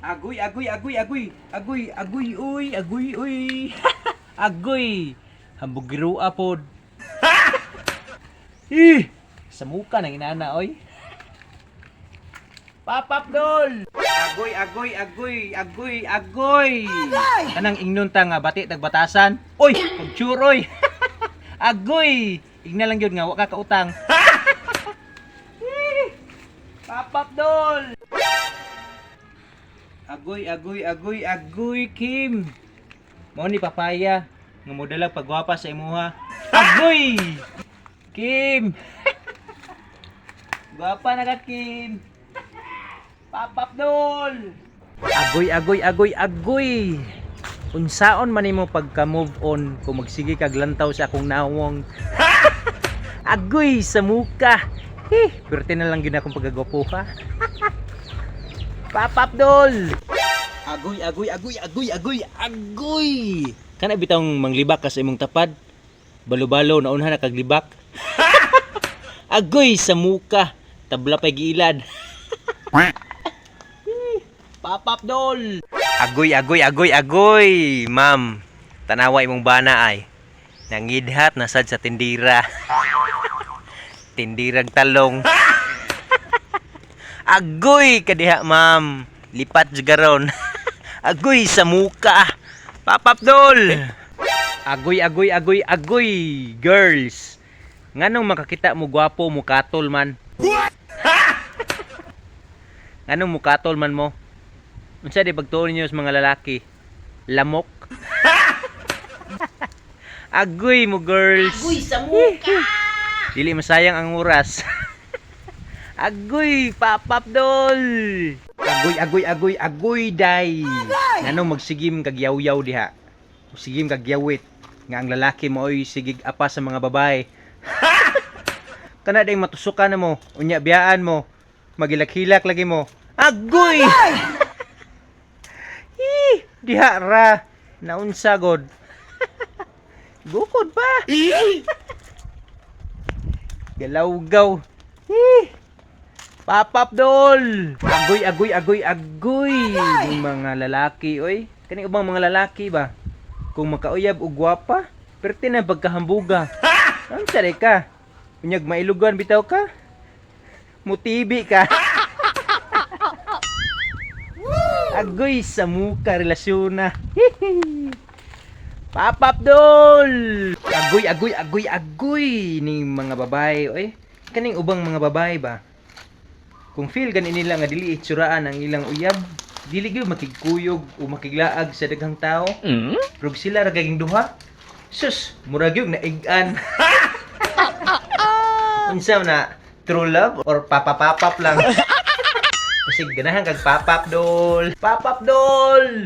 Agoy, agoy, agoy, agoy. Agoy, agoy, uy, agoy, uy. Agoy. Hambugiro apod. Sa muka ng inana, oy. Papap dol. Agoy, agoy, agoy, agoy, agoy. Kanang ingnon ta nga bati tagbatasan. Oy, pagchuroy. Agoy. Igna lang yun nga, waka kautang. Papap dol. Agoy, agoy, agoy, agoy, Kim. Mao ni papaya nga modalag pagwapa sa imuha. Agoy! Kim. Gwapa na ka, Kim. Papap dol. Agoy, agoy, agoy, agoy. Unsaon man nimo pagka-move on kung magsige kag lantaw sa akong nawong. Agoy sa muka. Pwerte na lang gina akong pagagwapo ha. Papap dol. Agoy, agoy, agoy, agoy, agoy, agoy. Kana bitang manglibak ka sa imong tapad. Balo-balo naunha na kaglibak. Agoy sa muka. Tabla pay giilad. Papap dol. Agoy, agoy, agoy, agoy. Ma'am, tanawa imong bana ay. Nangidhat nasad sa tindira. Tindirag talong. Agoy kadiha, ma'am. Lipat jugaron. Agoy sa muka. Papap dol. Agoy, agoy, agoy, agoy. Girls. Nganong makakita mo gwapo mo katol man? Nganong mo katol man mo? Unsa di pagtuon niyo sa mga lalaki? Lamok. Agoy mo, girls. Agoy sa muka. Dili masayang ang oras. Agoy, papap dol. Agoy, agoy, agoy, agoy, day. Nganong magsigim kag yaw-yaw diha? Sigim kag yawit nga ang lalaki mo oy sigig apa sa mga babae. Kana day matusukan na mo, unya biyaan mo, magilak-hilak lagi mo. Agoy! Diha ra naunsa god. Bukod pa. Galawgaw. Papap dol. Agoy, agoy, agoy, agoy. Yung mga lalaki, oy. Kani ubang mga lalaki ba? Kung makauyab og gwapa, perte na pagkahambuga. Ang sari ka. Unyag mailugan bitaw ka. Mutibi ka. Agoy sa muka relasyon na. Papap dol. Agoy, agoy, agoy, agoy ni mga babae, oy. Kaning ubang mga babae ba? Kung feel ganin nila nga dili itsuraan ang ilang uyab, dili gyud makigkuyog o makiglaag sa daghang tao. Rug sila ra gaging duha. Sus, murag gyud naigan. Unsa na true love or papapapap lang? Kasi ganahan kag papap dol. Papap dol.